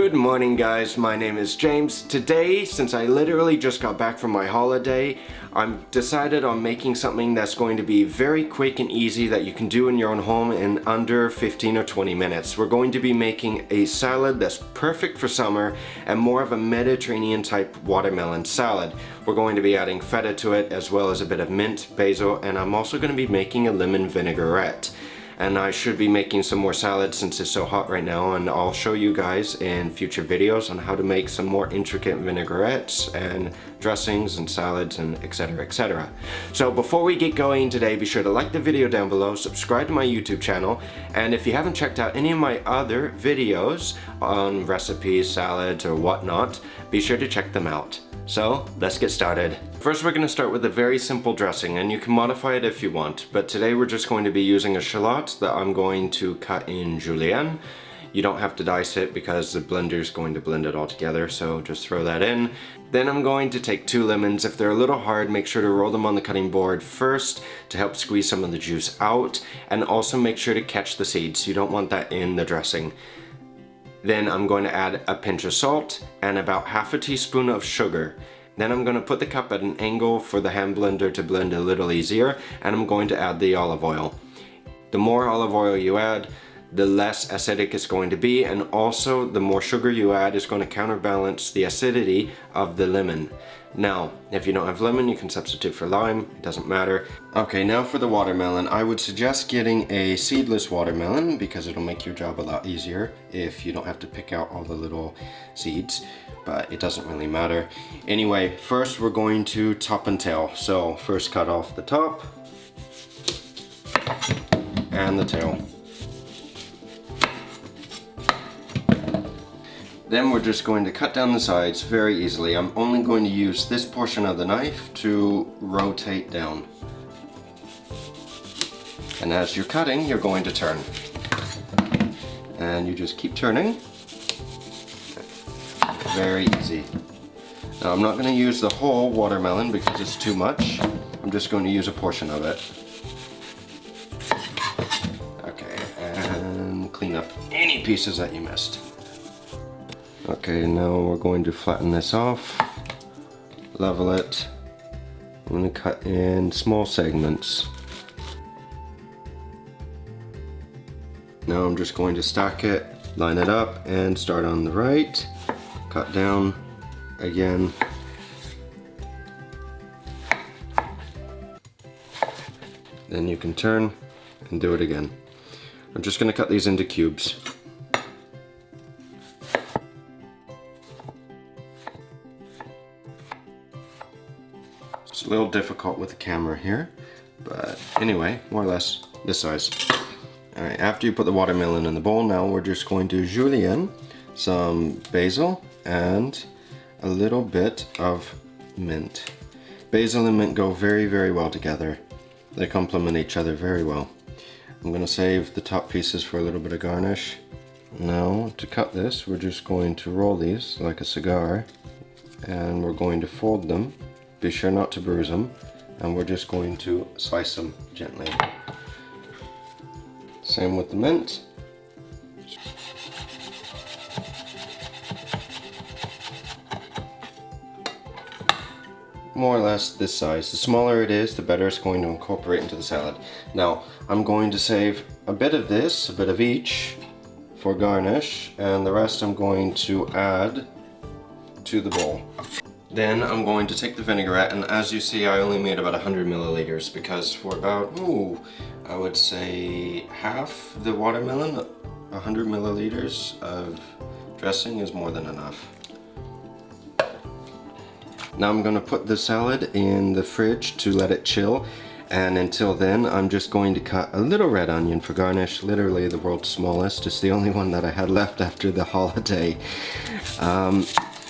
Good morning guys, my name is James. Today, since I literally just got back from my holiday, I've decided on making something that's going to be very quick and easy that you can do in your own home in under 15 or 20 minutes. We're going to be making a salad that's perfect for summer and more of a Mediterranean type watermelon salad. We're going to be adding feta to it as well as a bit of mint, basil, and I'm also going to be making a lemon vinaigrette. And I should be making some more salads since it's so hot right now, and I'll show you guys in future videos on how to make some more intricate vinaigrettes and dressings and salads and etc, etc. So before we get going today, be sure to like the video down below, subscribe to my YouTube channel, and if you haven't checked out any of my other videos on recipes, salads, or whatnot, be sure to check them out. So let's get started. First we're going to start with a very simple dressing, and you can modify it if you want, but today we're just going to be using a shallot that I'm going to cut in julienne. You don't have to dice it because the blender is going to blend it all together, so just throw that in. Then I'm going to take 2 lemons. If they're a little hard, make sure to roll them on the cutting board first to help squeeze some of the juice out, and also make sure to catch the seeds. You don't want that in the dressing. Then I'm going to add a pinch of salt and about half a teaspoon of sugar. Then I'm going to put the cup at an angle for the hand blender to blend a little easier, and I'm going to add the olive oil. The more olive oil you add, the less acidic it's going to be, and also the more sugar you add is going to counterbalance the acidity of the lemon. Now, if you don't have lemon, you can substitute for lime, it doesn't matter. Okay, now for the watermelon. I would suggest getting a seedless watermelon because it'll make your job a lot easier if you don't have to pick out all the little seeds, but it doesn't really matter. Anyway, first we're going to top and tail. So first cut off the top and the tail. Then we're just going to cut down the sides very easily. I'm only going to use this portion of the knife to rotate down. And as you're cutting, you're going to turn. And you just keep turning. Very easy. Now I'm not going to use the whole watermelon because it's too much. I'm just going to use a portion of it. Okay, and clean up any pieces that you missed. Okay, now we're going to flatten this off, level it. I'm going to cut in small segments. Now I'm just going to stack it, line it up, and start on the right, cut down again. Then you can turn and do it again. I'm just going to cut these into cubes. It's a little difficult with the camera here, but anyway, more or less this size. Alright, after you put the watermelon in the bowl, now we're just going to julienne, some basil, and a little bit of mint. Basil and mint go very, very well together. They complement each other very well. I'm going to save the top pieces for a little bit of garnish. Now, to cut this, we're just going to roll these like a cigar, and we're going to fold them. Be sure not to bruise them, and we're just going to slice them gently. Same with the mint. More or less this size. The smaller it is, the better it's going to incorporate into the salad. Now, I'm going to save a bit of this, a bit of each, for garnish, and the rest I'm going to add to the bowl. Then I'm going to take the vinaigrette, and as you see, I only made about 100 milliliters because for about, I would say half the watermelon, 100 milliliters of dressing is more than enough. Now I'm going to put the salad in the fridge to let it chill, and until then I'm just going to cut a little red onion for garnish, literally the world's smallest. It's the only one that I had left after the holiday.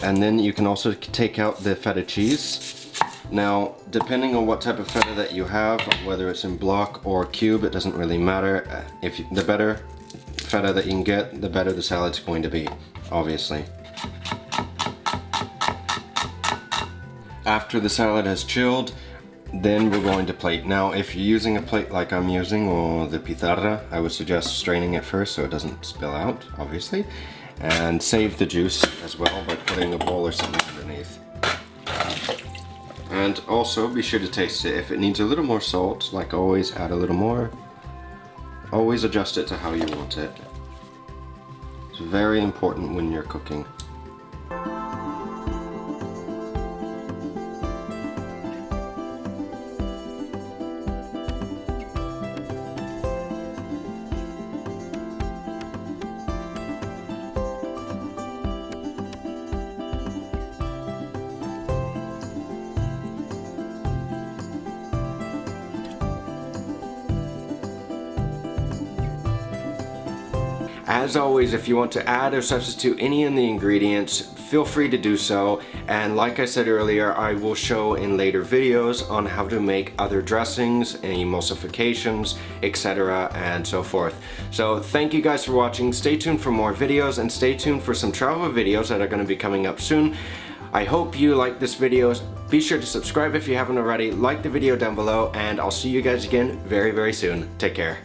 And then you can also take out the feta cheese. Now, depending on what type of feta that you have, whether it's in block or cube, it doesn't really matter. The better feta that you can get, the better the salad's going to be, obviously. After the salad has chilled, then we're going to plate. Now, if you're using a plate like I'm using, or the pizarra, I would suggest straining it first so it doesn't spill out, obviously. and save the juice as well by putting a bowl or something underneath. And also be sure to taste it. If it needs a little more salt, like always, add a little more. Always adjust it to how you want it. It's very important when you're cooking. As always, if you want to add or substitute any of the ingredients, feel free to do so. And like I said earlier, I will show in later videos on how to make other dressings and emulsifications, etc. and so forth. So thank you guys for watching. Stay tuned for more videos and stay tuned for some travel videos that are going to be coming up soon. I hope you like this video. Be sure to subscribe if you haven't already, like the video down below, and I'll see you guys again very, very soon. Take care.